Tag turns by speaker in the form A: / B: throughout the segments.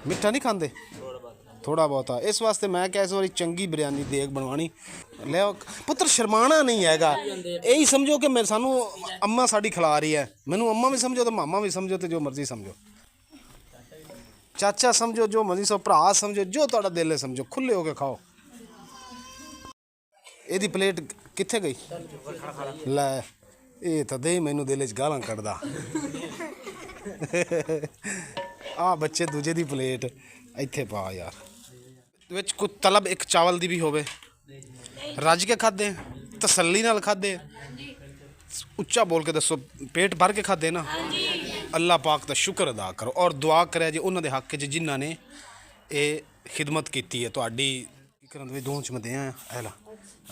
A: मिठा नहीं खाते? थोड़ा बहुत आ। इस वास्ते मैं क्या इस बारी चंगी बिरयानी देग बनवानी ले पुत्र शर्माना नहीं हैगा। यही समझो कि मैं सानू अम्मा साड़ी खिला रही है। मैनू अम्मा भी समझो तो मामा भी समझो तो जो मर्जी समझो, चाचा समझो, जो मर्जी सो भरा समझो, जो तुहाडा दिल है समझो, खुले होके खाओ। ਇਹਦੀ प्लेट कित्थे गई? लै ਇਹ ਤਾਂ ਦੇ ਮੈਨੂੰ दिल च गालां ਕੱਢਦਾ। ਆ ਬੱਚੇ ਦੂਜੇ ਦੀ ਪਲੇਟ ਇੱਥੇ ਪਾ ਯਾਰ। ਵਿੱਚ ਕੋਈ ਤਲਬ ਇੱਕ ਚਾਵਲ ਦੀ ਵੀ ਹੋਵੇ, ਰੱਜ ਕੇ ਖਾਦੇ, ਤਸੱਲੀ ਨਾਲ ਖਾਦੇ, ਉੱਚਾ बोल के दसो पेट भर के खादे ना? अल्लाह पाक का शुक्र अदा करो और दुआ करे जे उन्होंने हक च जिन्हों ने ये खिदमत की है तुहाडी। दो च मैं दियाँ है ला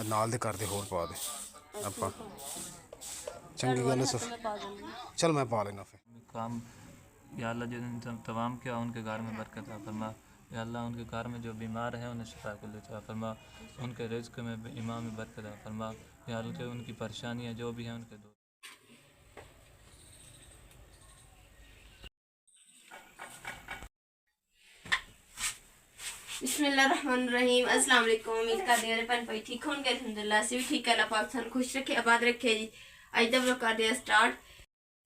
A: नाल दे कर दे होर पा दे आप चंगी गल है। चल मैं पा लेना फिर
B: काम। या अल्लाह जो तमाम किया उनके घर में बरकत अता फरमा। या अल्लाह उनके घर में जो बीमार है उन्हें शिफा कुल अता फरमा। उनके रिज़्क़ में ईमान में बरकत अता फरमा। या अल्लाह उनकी परेशानियाँ जो भी हैं उनके दूर।
C: बिस्मिल्लाहिर्रहमानिर्रहीम। अस्सलाम वालेकुम। उम्मीद करते हैं भैन भाई ठीक होंगे। अल्हम्दुलिल्लाह असीं भी ठीक है। अल्लाह पाक सानू खुश रखे, आबाद रखे जी। अज दा व्लॉग करते हैं स्टार्ट।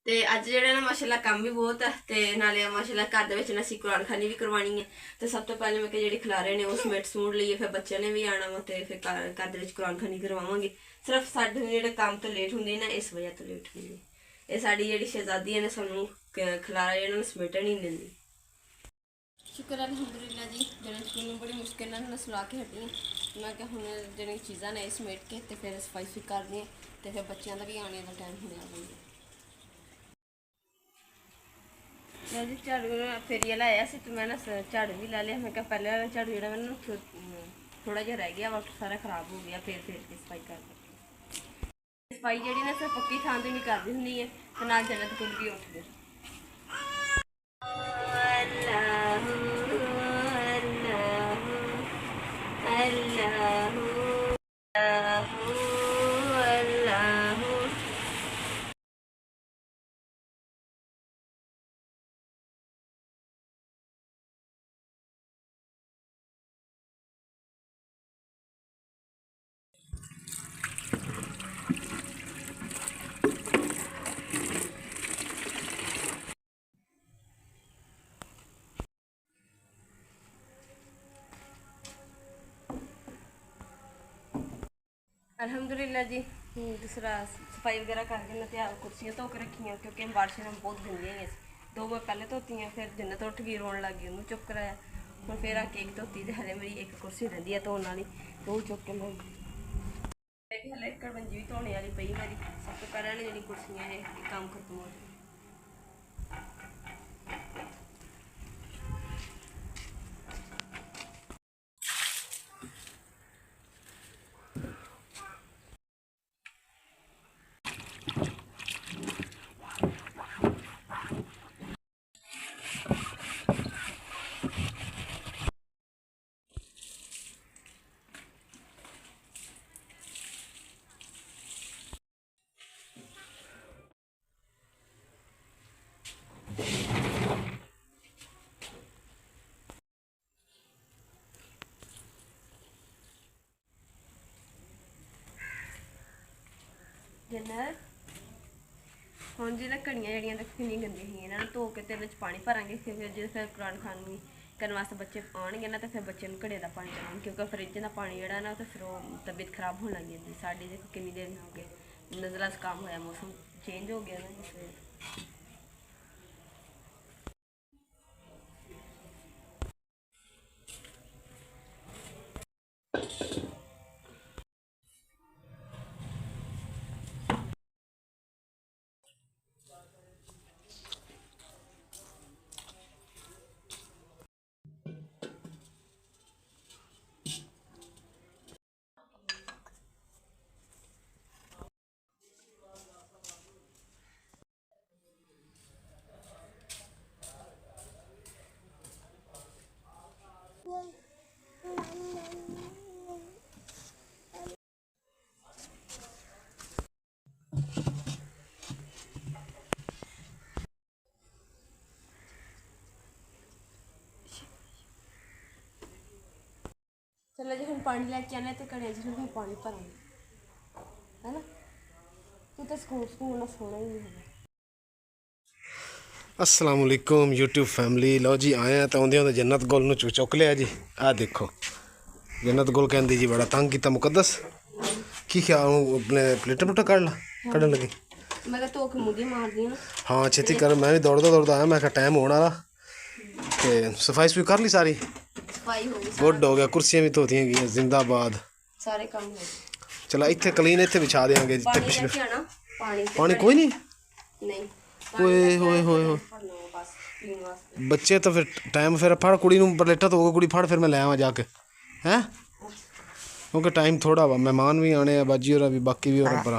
C: तो अज जो ना माशाल्लाह काम भी बहुत है, तो नाले माशाल्लाह घर दे विच असीं कुरान खानी भी करवानी है। तो सब तो पहले मैं जेह्ड़े खिलारे ने वो समेट सूट लिए, फिर बच्चे ने भी आना वा, तो फिर घर दे विच कुरान खानी करवावांगे। सिर्फ साडे जेह्ड़े काम तो लेट होंदे ना, इस वजह तो लेट होंदे। ये साडी जेह्ड़ी शहजादी है ना, सानू खिलारा जेह्ड़ा समेटन ही नहीं दिंदी। शुक्र अल्हम्दुलिल्लाह जी। जने स्कूलों बड़ी मुश्किल ना सुला के हटी। मैं क्या हूँ जो चीज़ा ने समेट के तो फिर सफाई सुई कर दी, तो फिर बच्चों का भी आने का टाइम होने आ गया। जी झाड़ू फेरिया लाया तो मैं ना झाड़ू भी ला लिया। मैं क्या पहले वाला झाड़ू जो मैं थोड़ा जहा रह गया, वक्त सारा खराब हो गया। फिर के सफाई कर दी। सफाई जी ना सिर्फ पक्की थान तो नहीं करती होंगी है, तो नाल जन्नत कुल भी उठते। अल्हम्दुलिल्लाह जी। दूसरा सफाई वगैरह करके ना तैयार कुर्सियाँ धो के रखियाँ, क्योंकि बारिश में बहुत गंदियां ही। दो बार पहले धोती हैं, फिर जन्नत उठ गई रोन लग गई, उन्होंने चुप कराया। हूँ फिर आके एक धोती, तो हले मेरी एक कुर्सी रही है धोने वाली, तो वो चुक के मैं हले कड़वंजी भी धोने वाली पई मेरी। सब तो पहले जी कुर्सियाँ है काम खत्म हो गया। जन्नत हम जी घड़ियाँ जड़ियाँ तक कितनी गंदी थी, इन्होंने धो के तो पानी भरांगे। फिर जो फिर कुरान खान करने वास्ते बच्चे आएंगे ना, तो फिर बच्चे घड़े का पानी चलाएंगे, क्योंकि फ्रिज का पानी जोड़ा ना, तो फिर वो तबीयत खराब होने लग जाती। साड़ी देखो कितनी देर हो गए नजला काम होया, मौसम चेंज हो गया ना इस वजह। चलो जी हम पानी लेके आने तो घड़े च हम पानी भरांगे है ना तू तो ਸਕੂਨ ਨਾਲ ਸੋਣਾ ਹੀ ਨਹੀਂ ਹੈ
A: अस्सलाम वालेकुम यूट्यूब फैमिली। लो जी आए हैं तो आंदे जन्नत गुल नूं चुक लिया जी। आ देखो जन्नत गुल कहती जी बड़ा तंग किया मुकद्दस की ख्याल अपने प्लेटा प्लूटा कढ़ ला कढ़न लगी
C: मैं कहा धो के मुंडी मार दी ना
A: हाँ छेती कर। मैं भी दौड़दा आया मैं टाइम होने वाला ते सफाई सफाई कर ली सारी
C: सफाई हो गई
A: गुड हो गया कुर्सियां भी धोतियां गई जिंदाबाद
C: सारे काम हो गए
A: चलो इत्थे क्लीन इत्थे बिछा देंगे
C: पानी लेके आना पानी
A: पानी कोई नहीं
C: नहीं
A: ओए होए होए होए
C: बस पीने वास्ते
A: बच्चे तो फिर टाइम फिर फड़ कुड़ी नूं प्लेटा तो कुड़ी फड़ फिर मैं ले आवां जाके हैं क्योंकि टाइम थोड़ा वा मेहमान भी आने हैं बाजी और भी बाकी भी और पर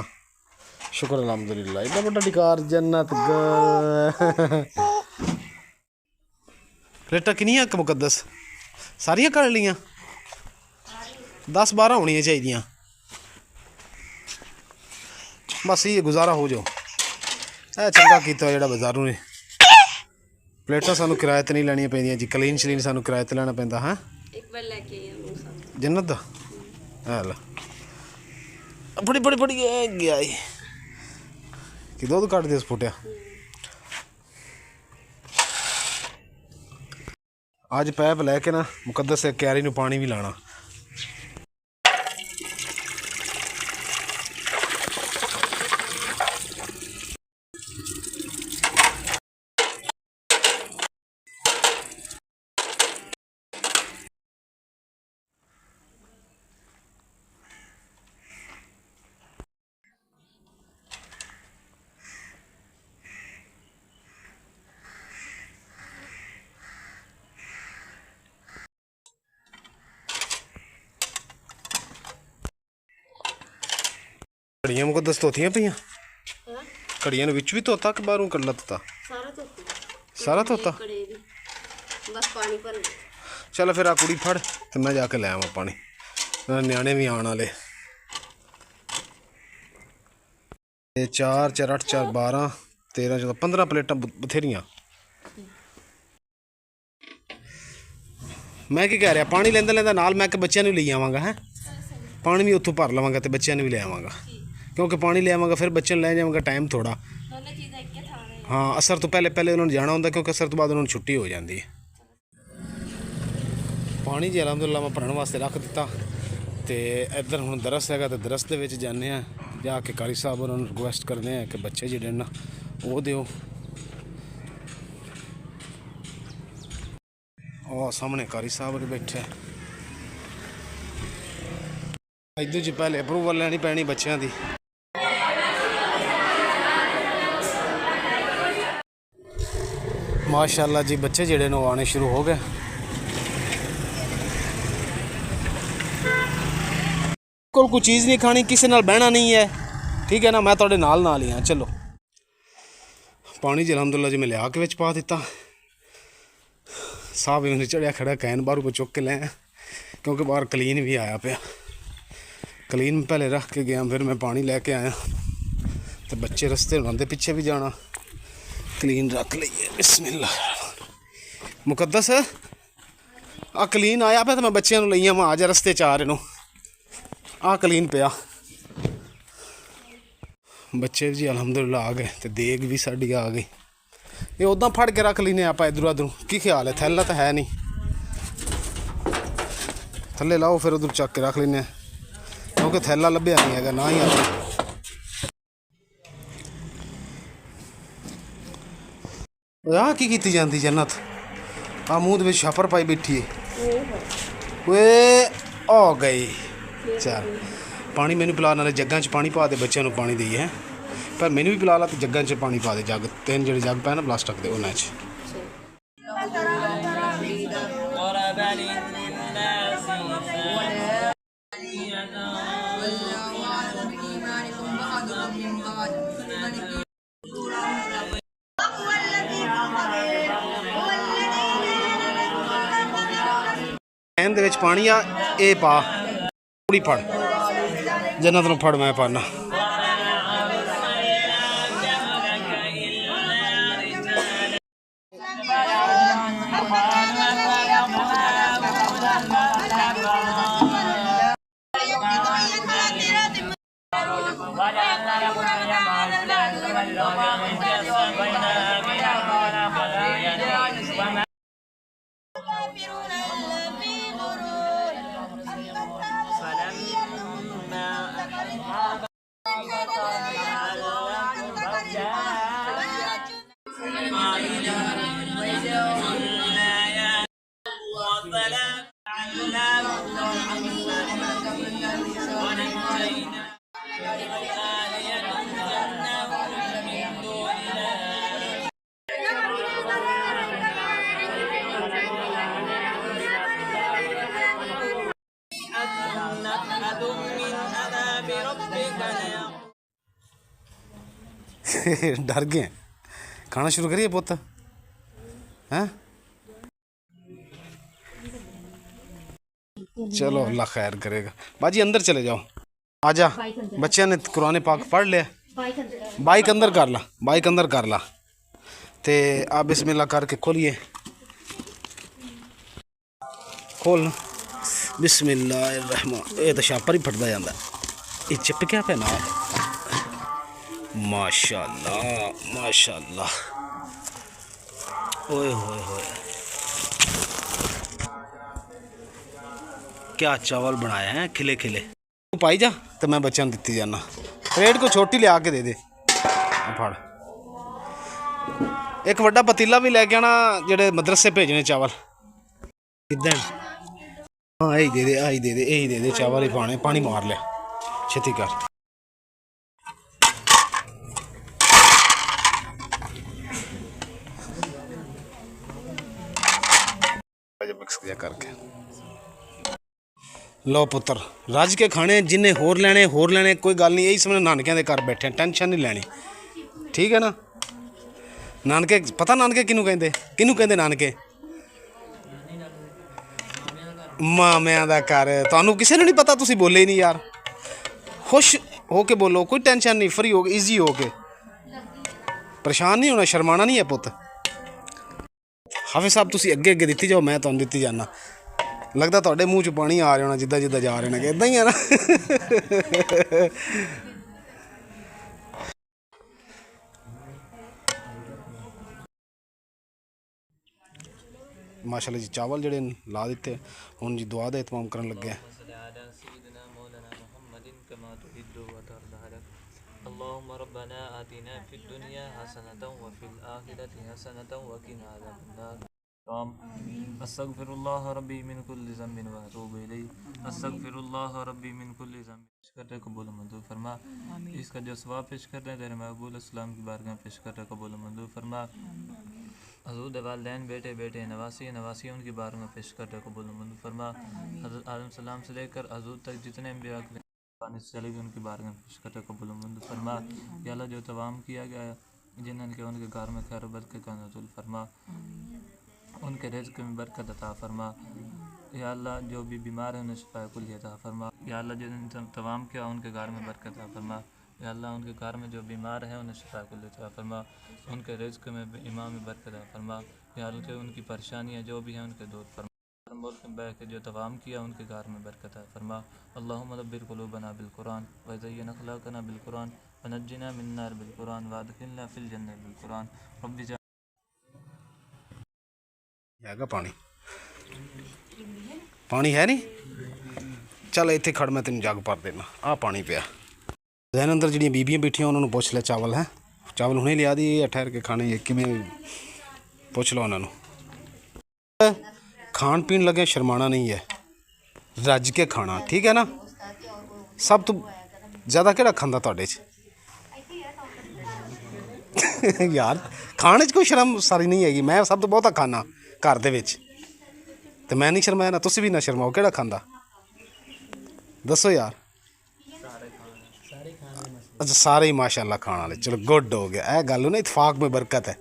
A: शुक्र अलहमदुलिल्लाह इतना बड़ा डिकार जन्नत प्लेटा किनियां क मुकद्दस सारियां कर लियां 10-12 होनी चाहिए बस ये गुजारा हो जाओ ਇਹ ਚੰਗਾ ਕੀਤਾ ਜਿਹੜਾ ਬਾਜ਼ਾਰੋਂ ਨੇ ਪਲੇਟਾਂ ਸਾਨੂੰ ਕਿਰਾਏ ਤੇ ਨਹੀਂ ਲੈਣੀਆਂ ਪੈਂਦੀਆਂ ਜੀ ਕਲੀਨ ਸ਼ਲੀਨ ਸਾਨੂੰ ਕਿਰਾਏ ਤੇ ਲੈਣਾ ਪੈਂਦਾ ਹੈ
C: ਇੱਕ ਵਾਰ ਲੈ ਕੇ ਆਇਆ ਨੂੰ
A: ਜੰਨਤ ਦਾ ਆ ਲੈ ਬੜੀ ਬੜੀ ਬੜੀ ਗਿਆ ਏ ਕਿ ਦੁੱਧ ਕੱਢ ਦੇ ਫੁੱਟਿਆ ਅੱਜ ਪੈਪ ਲੈ ਕੇ ਨਾ ਮੁਕੱਦਸ ਕਿਆਰੀ ਨੂੰ ਪਾਣੀ ਵੀ ਲਾਣਾ ਘੜੀਆਂ ਮੁਕੱਦਸ ਧੋਤੀਆਂ ਪਈਆਂ ਘੜੀਆਂ ਨੂੰ ਵਿੱਚ ਵੀ ਧੋਤਾ ਕਿ ਬਾਹਰੋਂ ਕੱਢ ਲੱਤਾ ਸਾਰਾ ਧੋਤਾ
C: ਬਸ ਪਾਣੀ ਭਰ
A: ਚੱਲ ਫਿਰ ਆ ਕੁੜੀ ਫੜ ਤੇ ਮੈਂ ਜਾ ਕੇ ਲੈ ਆਵਾਂ ਪਾਣੀ ਨਿਆਣੇ ਵੀ ਆਉਣ ਵਾਲੇ 4 4 8 4 12 13 14 15 ਪਲੇਟਾਂ ਬਥੇਰੀਆਂ ਮੈਂ ਕੀ ਕਹਿ ਰਿਹਾ ਪਾਣੀ ਲੈਂਦਾ ਲੈਂਦਾ ਨਾਲ ਮੈਂ ਕਿ ਬੱਚਿਆਂ ਨੂੰ ਲਈ ਆਵਾਂਗਾ ਹੈ ਪਾਣੀ ਵੀ ਉੱਥੋਂ ਭਰ ਲਵਾਂਗਾ ਤੇ ਬੱਚਿਆਂ ਨੂੰ ਵੀ ਲੈ ਆਵਾਂਗਾ क्योंकि पानी ले आवांगा फिर बच्चे ले जावांगा टाइम थोड़ा हाँ असर तो पहले उन्होंने जाना होंगे क्योंकि असर तो बाद उन्होंने छुट्टी हो जाती है पानी जी अलहमदुलिल्लाह मैं भरन वास्ते रख दिता तो इधर हुण दरस है तो दरस के जाने जाके कारी साहब उन्होंने रिक्वेस्ट करने हैं कि बच्चे जिहड़े ना वो दिओ और सामने कारी साहब बैठे इधर जी पहले अप्रूवल लैनी पैनी बच्चों की माशाअल्लाह जी बच्चे जेड़े ने आने शुरू हो गए कोई चीज़ नहीं खानी किसी नाल बहना नहीं है ठीक है ना मैं थोड़े नाल ही हाँ चलो पानी जी अलहमदुल्ला जी मैं लिया के पा दिता साहब भी मैंने चढ़िया खड़ा कैन बाहरों को चुक के ले क्योंकि बाहर क्लीन भी आया पाया क्लीन पहले रख के गया फिर मैं पानी लैके आया तो बच्चे रस्ते आते पिछे भी जाना क्लीन रख लीए बिस्मिल्लाह मुकद्दस आ क्लीन आया पे तो मैं बच्चों को लई आवां आज रस्ते च आ रहे नो आ क्लीन पिया बच्चे जी अलहमदुलिल्लाह आ गए तो देग भी साड़ी आ गई ये उदा फड़ के रख लीने आप इधरों उधरों की ख्याल है थैला तो है नहीं थले लाओ फिर उधर चक के रख लीने क्योंकि थैला लभ्या नहीं है ना ही आ आ की कीती जाती जन्नत आ मूँह में छापर पाई बैठी है वे आ गई चल पानी मैनू पिला नाले जग्गां च पानी पा दे बच्चों को पानी दईए है पर मैनू भी पिला ला तो जग्गां च पानी पा दे जग 3 जेडे जग पे ना प्लास्टिक के उन्हें कैन दे विच पानी आ ए पा कुड़ी फड़ जन्नत नूं फड़ मैं पाना डर गए खाना शुरू करिए पुत हैं चलो अल्लाह खैर करेगा बाजी अंदर चले जाओ आजा बच्चे ने कुरान पाक पढ़ लिया बाइक अंदर कर ला ते आप बिस्मिल्लाह करके खोलिए खोल बिस्मिल्लाहिर्रहमान ये तो छापर ही फटदा जांदा ये चिप क्या पे ना माशाल्लाह ओए होए होए क्या चावल बनाए हैं खिले खिले तू पाई जा तो मैं बच्चों दिती जाना प्लेट को छोटी लिया के दे दे फड़ एक वड्डा पतीला भी लेके आना जेडे मदरसे भेजने चावल किधर हाँ यही दे दे चावल ही पाने पानी मार लिया छेती कर मिक्स किया करके लो पुत्र रज के खाने जिन्हें होर लेने कोई गल नहीं यही समझ नानकिया के घर बैठे टेंशन नहीं लैनी ठीक है ना नानके पता नानके किनू कहते नानके मामिया का घर तुहानू किसी ने नहीं पता तुसी बोले ही नहीं यार खुश हो के बोलो कोई टेंशन नहीं फ्री हो ईजी हो के परेशान नहीं होना शर्माना नहीं है पुत हाफिज़ साहब तुसी अगे अगे दिती जाओ मैं तुहानू दिती जाना लगता तुहाडे मूँह च पानी आ रहा होना जिद्दां जिद्दां जा रहे हैं इदां ही है ना माशाल्लाह जी चावल जड़े ला दिते हुण जी दुआ का एहतमाम करन लगे हैं
B: اللهم ربنا آتنا في الدنيا حسنة وفي الآخرة حسنة وقنا عذاب النار أستغفر الله ربي من كل ذنب وأتوب إليه أستغفر الله रब्बी मिन कुल्ली ज़ंब पेश कर रहे कबूल मंजूर फरमा इसका जो सवाब पेश कर रहे हैं तेरे महबूब इस्लाम की बारगाह में पेश कर रहे कबूल मंजूर फरमा हज़ूर वालदैन बेटे बेटे नवासी उनकी बारगाह में पेश कर रहे कबूल मंजूर फरमा हज़रत आदम सलाम से लेकर हज़ूर तक जितने अंबिया चले गए उनकी बारगाह में पेश कर रहे कबूल मंजूर फरमा या अल्लाह जो तवाम किया गया जिन्होंने उनके घर में खैर बरकत का नज़ूल फरमा उनके रिज़्क़ में बरकत अता फरमा या अल्लाह जो भी बीमार है उन्हें शिफा कुल अता फरमा या अल्लाह जिन्होंने तमाम किया उनके घर में बरकत अता फरमा या अल्लाह उनके घर में जो बीमार है उन्हें शिफा कुल अता फरमा उनके रिज़्क़ में इमाम में बरकत अता फरमा या अल्लाह उनकी परेशानियाँ जो भी हैं उनके दूर फरमा मुल्क में बैठ के जो तमाम किया उनके घर में बरकत अता फरमा अल्लाहुम्मा रब्बिर क़ुलूबना बिल कुरान व ज़य्यिन अख़लाक़ना बिल कुरान व नज्जिना मिन नार बिल कुरान व अदखिलना फिल जन्नत बिल कुरान रब्बी
A: हैगा पानी है नहीं चल इत्थे खड़ मैं तेन जग भर देना आ पानी पिया जहन अंदर जी बीबियाँ बैठियां उन्होंने पूछ लिया चावल है चावल हुणे लिया दी ठहर के खाने किमें पूछ लो उन्होंने खान पीन लगे शर्माना नहीं है रज के खाना ठीक है ना सब तो ज़्यादा केड़ा खांदा तुहाडे च यार खाने च कोई शर्म सारी नहीं हैगी मैं सब तो बहुता खाना घर दे विच ते मैं नहीं शर्माया ना तुसी भी ना शर्माओ केड़ा खांदा दसो यार अच्छा सारे ही माशाल्लाह खाने वाले चलो गुड हो गया यह गल ना इतफाक में बरकत है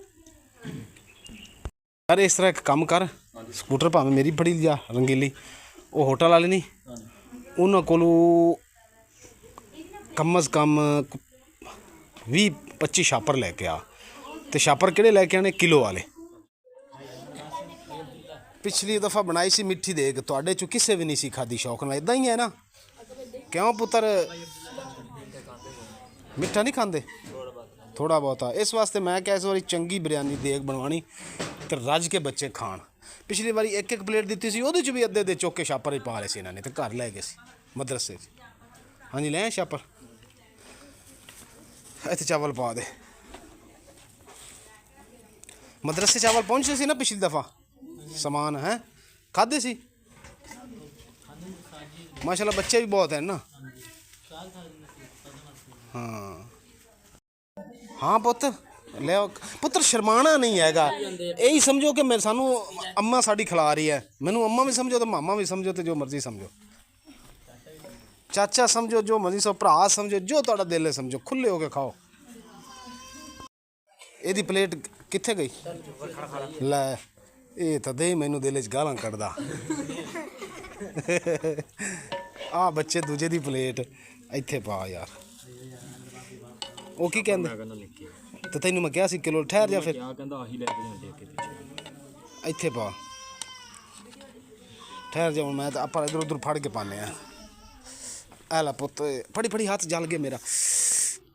A: यार इस तरह एक काम कर स्कूटर भावें मेरी बड़ी लिया रंगीली वो होटल वाले नहीं उन्होंने कोलों कम अज़ कम 20-25 छापर लैके आ तो छापर किहड़े लैके आने किलो वाले पिछली दफ़ा बनाई सी मिठी देग तुहाडे चों किसे भी नहीं सी खाधी शौक नाल इदां ही है ना क्यों पुत्र मिठा नहीं खांदे ਥੋੜਾ ਬਹੁਤਾ। ਇਸ ਵਾਸਤੇ ਮੈਂ ਕਿਹਾ ਇਸ ਵਾਰੀ ਚੰਗੀ ਬਿਰਿਆਨੀ ਦੇਗ ਬਣਵਾਣੀ ਤੇ ਰੱਜ ਕੇ ਬੱਚੇ ਖਾਣ। ਪਿਛਲੀ ਵਾਰੀ ਇੱਕ ਇੱਕ ਪਲੇਟ ਦਿੱਤੀ ਸੀ, ਉਹਦੇ 'ਚ ਵੀ ਅੱਧੇ ਅੱਧੇ ਚੁੱਕ ਕੇ ਛਾਪਰ ਹੀ ਪਾ ਲਏ ਸੀ ਇਹਨਾਂ ਨੇ ਤੇ ਘਰ ਲੈ ਗਏ ਸੀ ਮਦਰਸੇ 'ਚ। ਹਾਂਜੀ ਲੈ ਛਾਪਰ, ਇੱਥੇ ਚਾਵਲ ਪਾ ਦੇ। ਮਦਰਸੇ ਚਾਵਲ ਪਹੁੰਚੇ ਸੀ ਨਾ ਪਿਛਲੀ ਦਫਾ, ਸਮਾਨ ਹੈ ਖਾਦੇ ਸੀ ਮਾਸ਼ਾਅੱਲਾ। ਬੱਚੇ ਵੀ बहुत है ना। हाँ पुत ले पुत्र शर्माना नहीं हैगा। यही समझो कि मैं सानू अम्मा साड़ी खिला रही है, मैनू अम्मा भी समझो तो मामा भी समझो तो जो मर्जी समझो, चाचा समझो, जो मर्जी सो भरा समझो, जो तुहाडा दिल है समझो, खुले होके खाओ। ਇਹਦੀ प्लेट कित्थे गई? लै ਇਹ ਤਾਂ ਦੇ ਮੈਨੂੰ ਦਿਲ 'ਚ ਗਾਲਾਂ ਕੱਢਦਾ। ਆ ਬੱਚੇ ਦੂਜੇ ਦੀ ਪਲੇਟ ਇੱਥੇ ਪਾ ਯਾਰ। ਉਹ ਕੀ ਕਹਿੰਦਾ ਤੇ ਤੈਨੂੰ ਮੈਂ ਕਿਹਾ ਸੀ ਕਿਲੋ ਠਹਿਰ ਜਾ, ਫਿਰ ਇੱਥੇ ਪਾ ਠਹਿਰ ਜਾ। ਮੈਂ ਤਾਂ ਆਪਾਂ ਇਧਰ ਉਧਰ ਫੜ ਕੇ ਪਾਉਂਦੇ ਆ। ਐ ਲੈ ਪੁੱਤ, ਫੜੀ ਫੜੀ, ਹੱਥ ਜਲ ਗਿਆ ਮੇਰਾ।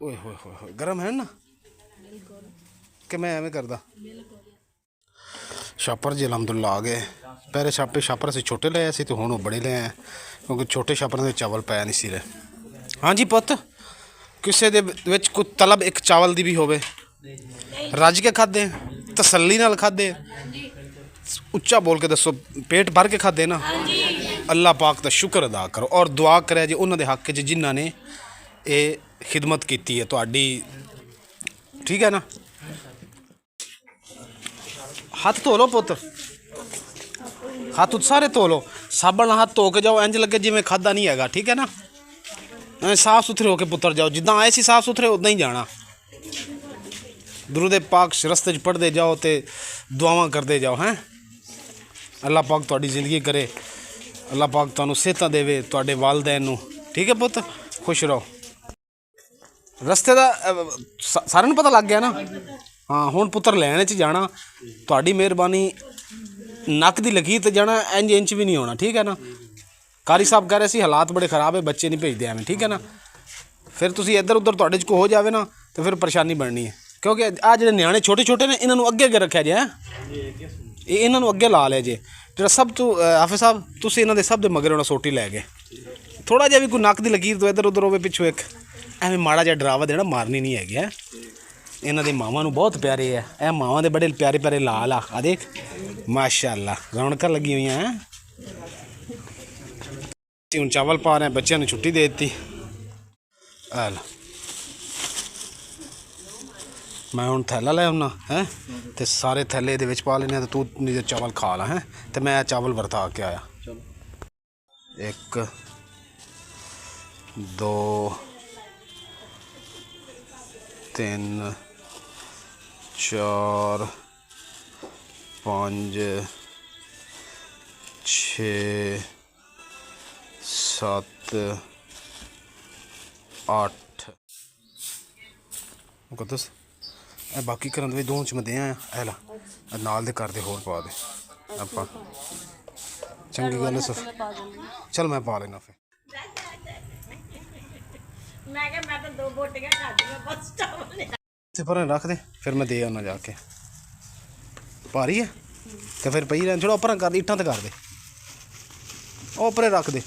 A: ਓਏ ਹੋਏ ਹੋਏ ਗਰਮ ਹੈ ਨਾ ਕਿ ਮੈਂ ਐਵੇਂ ਕਰਦਾ। ਛਾਪਰ ਜੀ ਅਲਹਮਦੁਲਿਲਾ ਆ ਗਏ। ਪਹਿਲੇ ਛਾਪਰ ਅਸੀਂ ਛੋਟੇ ਲਏ ਸੀ ਤੇ ਹੁਣ ਉਹ ਬੜੇ ਲਏ ਆ, ਕਿਉਂਕਿ ਛੋਟੇ ਛਾਪਰਾਂ ਦੇ ਚਾਵਲ ਪੈ ਨਹੀਂ ਸੀ ਰਹੇ। ਹਾਂਜੀ ਪੁੱਤ, ਕਿਸੇ ਦੇ ਵਿੱਚ ਕੋਈ ਤਲਬ ਇੱਕ ਚਾਵਲ ਦੀ ਵੀ ਹੋਵੇ, ਰੱਜ ਕੇ ਖਾਦੇ, ਤਸੱਲੀ ਨਾਲ ਖਾਦੇ, ਉੱਚਾ ਬੋਲ ਕੇ ਦੱਸੋ, ਪੇਟ ਭਰ ਕੇ ਖਾਦੇ ਨਾ। ਅੱਲਾਹ ਪਾਕ ਦਾ ਸ਼ੁਕਰ ਅਦਾ ਕਰੋ ਔਰ ਦੁਆ ਕਰਿਆ ਜੇ ਉਹਨਾਂ ਦੇ ਹੱਕ 'ਚ ਜਿਨ੍ਹਾਂ ਨੇ ਇਹ ਖਿਦਮਤ ਕੀਤੀ ਹੈ ਤੁਹਾਡੀ, ਠੀਕ ਹੈ ਨਾ। ਹੱਥ ਧੋ ਲਓ ਪੁੱਤ, ਹੱਥ ਸਾਰੇ ਧੋ ਲਓ, ਸਾਬਣ ਨਾਲ ਹੱਥ ਧੋ ਕੇ ਜਾਓ, ਇੰਜ ਲੱਗੇ ਜਿਵੇਂ ਖਾਦਾ ਨਹੀਂ ਹੈਗਾ, ਠੀਕ ਹੈ ਨਾ। ਸਾਫ ਸੁਥਰੇ ਹੋ ਕੇ ਪੁੱਤਰ ਜਾਓ, ਜਿੱਦਾਂ ਆਏ ਸੀ ਸਾਫ ਸੁਥਰੇ ਉੱਦਾਂ ਹੀ ਜਾਣਾ। ਦਰੂਦ ਪਾਕ ਰਸਤੇ 'ਚ ਪੜ੍ਹਦੇ ਜਾਓ ਤੇ ਦੁਆਵਾਂ ਕਰਦੇ ਜਾਓ। ਹੈਂ, ਅੱਲਾਹ ਪਾਕ ਤੁਹਾਡੀ ਜ਼ਿੰਦਗੀ ਕਰੇ, ਅੱਲਾਹ ਪਾਕ ਤੁਹਾਨੂੰ ਸਿਹਤਾਂ ਦੇਵੇ, ਤੁਹਾਡੇ ਵਾਲਦੈਨ ਨੂੰ, ਠੀਕ ਹੈ ਪੁੱਤ, ਖੁਸ਼ ਰਹੋ। ਰਸਤੇ ਦਾ ਸਾਰਿਆਂ ਨੂੰ ਪਤਾ ਲੱਗ ਗਿਆ ਨਾ। ਹਾਂ, ਹੁਣ ਪੁੱਤਰ ਲੈਣ 'ਚ ਜਾਣਾ, ਤੁਹਾਡੀ ਮਿਹਰਬਾਨੀ। ਨੱਕ ਦੀ ਲਕੀਰ ਤੇ ਜਾਣਾ, ਇੰਚ ਵੀ ਨਹੀਂ ਹੋਣਾ, ਠੀਕ ਹੈ ਨਾ। ਕਾਰੀ ਸਾਹਿਬ ਕਹਿ ਰਹੇ ਸੀ ਹਾਲਾਤ ਬੜੇ ਖ਼ਰਾਬ ਹੈ, ਬੱਚੇ ਨਹੀਂ ਭੇਜਦੇ ਐਵੇਂ, ਠੀਕ ਹੈ ਨਾ। ਫਿਰ ਤੁਸੀਂ ਇੱਧਰ ਉੱਧਰ ਤੁਹਾਡੇ 'ਚ ਕੋ ਹੋ ਜਾਵੇ ਨਾ ਤਾਂ ਫਿਰ ਪਰੇਸ਼ਾਨੀ ਬਣਨੀ ਹੈ, ਕਿਉਂਕਿ ਆਹ ਜਿਹੜੇ ਨਿਆਣੇ ਛੋਟੇ ਛੋਟੇ ਨੇ ਇਹਨਾਂ ਨੂੰ ਅੱਗੇ ਅੱਗੇ ਰੱਖਿਆ ਜੇ। ਇਹਨਾਂ ਨੂੰ ਅੱਗੇ ਲਾ ਲਿਆ ਜੇ। ਜਿਹੜਾ ਸਭ ਤੋਂ ਹਾਫਿਜ਼ ਸਾਹਿਬ, ਤੁਸੀਂ ਇਹਨਾਂ ਦੇ ਸਭ ਦੇ ਮਗਰ ਉਹਨਾਂ ਸੋਟੀ ਲੈ ਗਏ। ਥੋੜ੍ਹਾ ਜਿਹਾ ਵੀ ਕੋਈ ਨੱਕ ਦੀ ਲਕੀਰ ਤੋਂ ਇੱਧਰ ਉੱਧਰ ਹੋਵੇ ਪਿੱਛੋਂ ਇੱਕ ਐਵੇਂ ਮਾੜਾ ਜਿਹਾ ਡਰਾਵਾ ਦੇਣਾ ਮਾਰਨੀ ਨਹੀਂ ਹੈਗੀ। ਇਹਨਾਂ ਦੇ ਮਾਵਾਂ ਨੂੰ ਬਹੁਤ ਪਿਆਰੇ ਆ, ਇਹ ਮਾਵਾਂ ਦੇ ਬੜੇ ਪਿਆਰੇ ਪਿਆਰੇ ਲਾਲ ਆ ਦੇਖ, ਮਾਸ਼ਾਅੱਲਾ ਰੌਣਕਾਂ ਲੱਗੀ ਹੋਈਆਂ ਹੈ। ਹੁਣ ਚਾਵਲ ਪਾ ਰਹੇ, ਬੱਚਿਆਂ ਨੂੰ ਛੁੱਟੀ ਦੇ ਦਿੱਤੀ। ਆ ਮੈਂ ਹੁਣ ਥੈਲਾ ਲੈ ਆਉਣਾ ਹੈ ਤੇ ਸਾਰੇ ਥੈਲੇ ਇਹਦੇ ਵਿੱਚ ਪਾ ਲੈਣੇ, ਤੇ ਤੂੰ ਨਿੱਜੇ ਚਾਵਲ ਖਾ ਲਾ। ਹੈ ਤੇ ਮੈਂ ਚਾਵਲ ਵਰਤਾ ਕੇ ਆਇਆ। 1 2 3 4 5 6 7 8 ਮੁਕੱਦਸ। ਇਹ ਬਾਕੀ ਕਰਨ ਦੇ ਵਿੱਚ 2 ਚ ਮੈਂ ਦੇ ਆਇਆ। ਇਹ ਲਾ ਨਾਲ ਦੇ ਘਰ ਦੇ ਹੋਰ ਪਾ ਦੇ ਆਪਾਂ, ਚੰਗੀ ਗੱਲ ਹੈ। ਚਲ ਮੈਂ ਪਾ ਲੈਣਾ ਫਿਰ।
D: ਮੈਂ ਕਿਹਾ ਮੈਂ ਤਾਂ 2 ਬੋਟੀਆਂ ਖਾਧੀਆਂ ਬਸ ਚਾਵਲ।
A: ਇੱਥੇ ਪਰਾਂ ਰੱਖ ਦੇ, ਫਿਰ ਮੈਂ ਦੇ ਆਉਣਾ ਜਾ ਕੇ। ਭਾਰੀ ਹੈ ਤੇ ਫਿਰ ਪਈ ਰਹਿਣ, ਥੋੜਾ ਉੱਪਰ ਕਰ ਦੇ, ਇੱਟਾਂ ਤੇ ਕਰ ਦੇ, ਉਹ ਉੱਪਰੇ ਰੱਖ ਦੇ।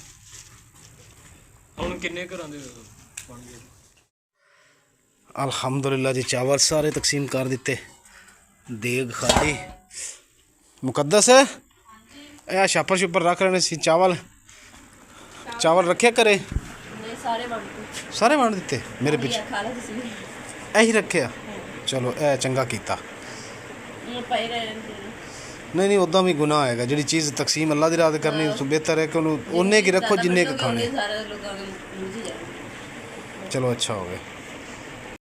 B: ਹੁਣ ਕਿੰਨੇ ਘਰਾਂ ਦੇ
A: ਅਲਹਮਦੁਲਿਲਾ ਜੀ, ਚਾਵਲ ਸਾਰੇ ਤਕਸੀਮ ਕਰ ਦਿੱਤੇ, ਦੇਗ ਖਾਲੀ। ਮੁਕੱਦਸ ਇਹ ਛਾਪਰ ਛੁਪਰ ਰੱਖ ਲੈਣੇ ਸੀ। ਚਾਵਲ ਰੱਖਿਆ ਕਰੇ, ਸਾਰੇ ਵੰਡ ਦਿੱਤੇ ਮੇਰੇ ਪਿੱਛੇ, ਇਹੀ ਰੱਖਿਆ। ਚਲੋ ਇਹ ਚੰਗਾ ਕੀਤਾ। ਨਹੀਂ ਉੱਦਾਂ ਵੀ ਗੁਨਾਹ ਹੈਗਾ। ਜਿਹੜੀ ਚੀਜ਼ ਤਕਸੀਮ ਅੱਲਾ ਦੀ ਰਾਹ ਤੇ ਕਰਨੀ, ਉਸ ਤੋਂ ਬਿਹਤਰ ਹੈ ਕਿ ਉਹਨੂੰ ਉਨੇ ਕੀ ਰੱਖੋ ਜਿੰਨੇ ਕੁ ਖਾਣੇ। ਚਲੋ ਅੱਛਾ ਹੋ ਗਿਆ।